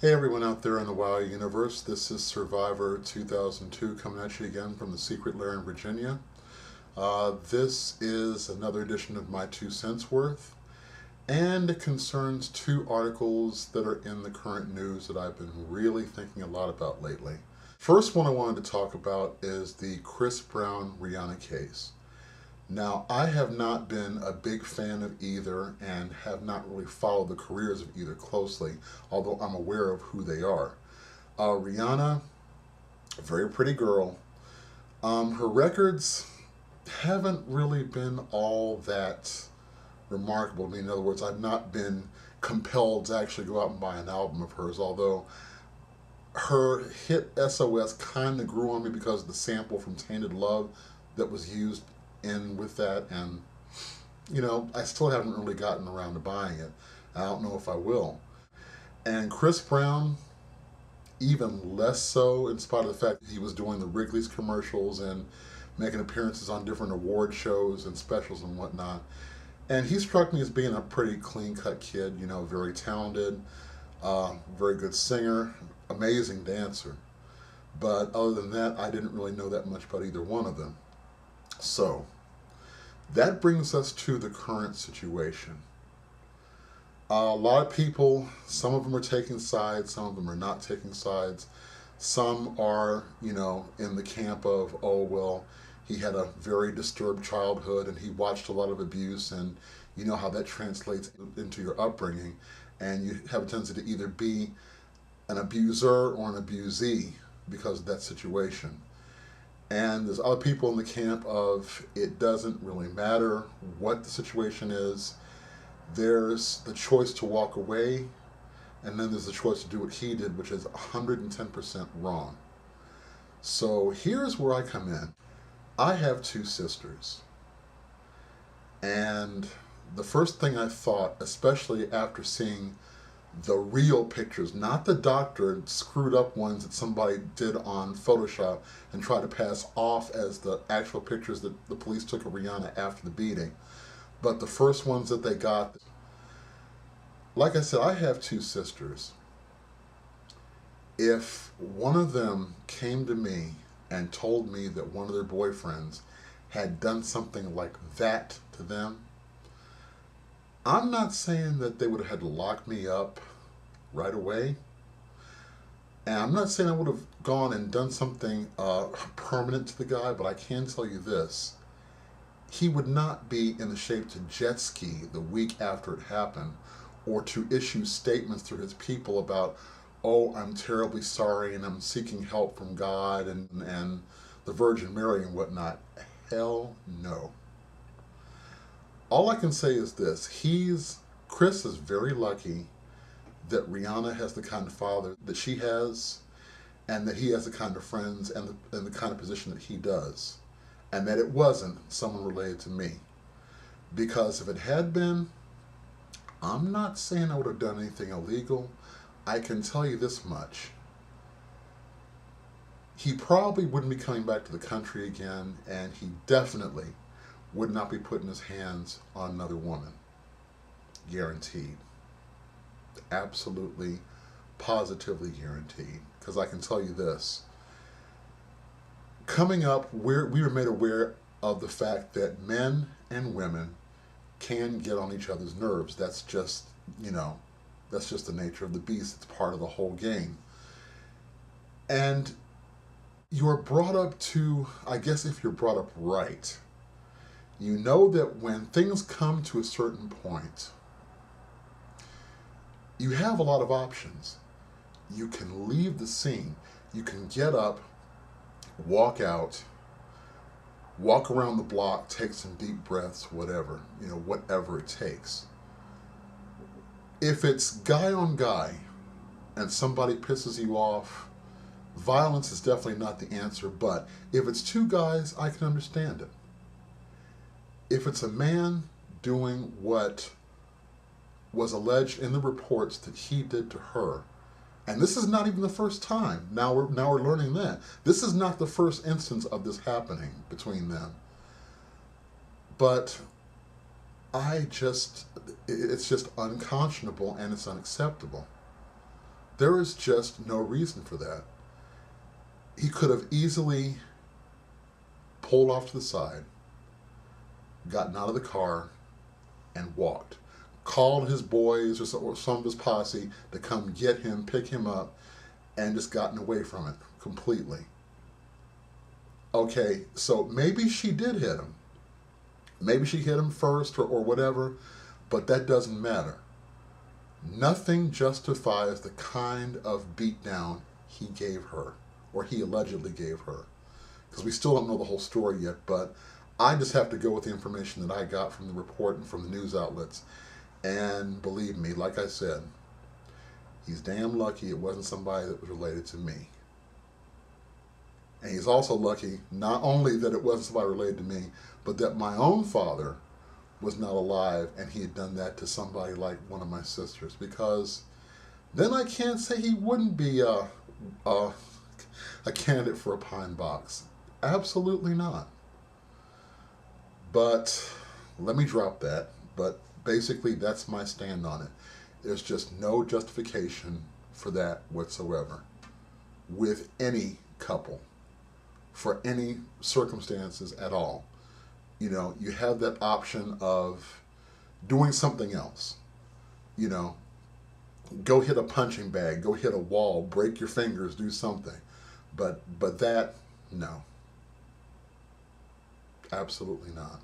Hey everyone out there in the WoW universe, this is Survivor 2002 coming at you again from the Secret Lair in Virginia. This is another edition of my 2 cents worth, and it concerns two articles that are in the current news that I've been really thinking a lot about lately. First one I wanted to talk about is the Chris Brown Rhianna case. Now, I have not been a big fan of either and have not really followed the careers of either closely, although I'm aware of who they are. Rhianna, a very pretty girl. Her records haven't really been all that remarkable to me. In other words, I've not been compelled to actually go out and buy an album of hers, although her hit SOS kind of grew on me because of the sample from Tainted Love that was used in with that, and I still haven't really gotten around to buying it. I don't know if I will. And Chris Brown, even less so, in spite of the fact that he was doing the Wrigley's commercials and making appearances on different award shows and specials and whatnot. And he struck me as being a pretty clean-cut kid, very talented, very good singer, amazing dancer. But other than that, I didn't really know that much about either one of them. So, that brings us to the current situation. A lot of people, some of them are taking sides, some of them are not taking sides. Some are, in the camp of, oh, well, he had a very disturbed childhood and he watched a lot of abuse, and you know how that translates into your upbringing. And you have a tendency to either be an abuser or an abusee because of that situation. And there's other people in the camp of it doesn't really matter what the situation is. There's the choice to walk away, and then there's the choice to do what he did, which is 110% wrong. So here's where I come in. I have two sisters. And the first thing I thought, especially after seeing the real pictures, not the doctored, screwed up ones that somebody did on Photoshop and tried to pass off as the actual pictures that the police took of Rhianna after the beating, but the first ones that they got. Like I said, I have two sisters. If one of them came to me and told me that one of their boyfriends had done something like that to them, I'm not saying that they would have had to lock me up right away. And I'm not saying I would have gone and done something permanent to the guy, but I can tell you this. He would not be in the shape to jet ski the week after it happened, or to issue statements to his people about, oh, I'm terribly sorry and I'm seeking help from God and the Virgin Mary and whatnot. Hell no. All I can say is this. Chris is very lucky that Rhianna has the kind of father that she has, and that he has the kind of friends and the kind of position that he does, and that it wasn't someone related to me. Because if it had been, I'm not saying I would have done anything illegal. I can tell you this much. He probably wouldn't be coming back to the country again, and he definitely would not be putting his hands on another woman. Guaranteed. Absolutely, positively guaranteed. Because I can tell you this. Coming up, we were made aware of the fact that men and women can get on each other's nerves. That's just, that's just the nature of the beast. It's part of the whole game. And you're brought up to, I guess if you're brought up right, you know that when things come to a certain point, you have a lot of options. You can leave the scene. You can get up, walk out, walk around the block, take some deep breaths, whatever, whatever it takes. If it's guy on guy and somebody pisses you off, violence is definitely not the answer, but if it's two guys, I can understand it. If it's a man doing what was alleged in the reports that he did to her, and this is not even the first time. Now we're learning that this is not the first instance of this happening between them. But it's just unconscionable and it's unacceptable. There is just no reason for that. He could have easily pulled off to the side, gotten out of the car, and walked. Called his boys or some of his posse to come get him, pick him up, and just gotten away from it completely. Okay, so maybe she did hit him. Maybe she hit him first or whatever, but that doesn't matter. Nothing justifies the kind of beatdown he gave her, or he allegedly gave her. Because we still don't know the whole story yet, but I just have to go with the information that I got from the report and from the news outlets. And believe me, like I said, he's damn lucky it wasn't somebody that was related to me. And he's also lucky not only that it wasn't somebody related to me, but that my own father was not alive and he had done that to somebody like one of my sisters. Because then I can't say he wouldn't be a candidate for a pine box. Absolutely not. But let me drop that. But basically, that's my stand on it. There's just no justification for that whatsoever with any couple, for any circumstances at all. You know, you have that option of doing something else. You know, go hit a punching bag, go hit a wall, break your fingers, do something. But that, no. Absolutely not.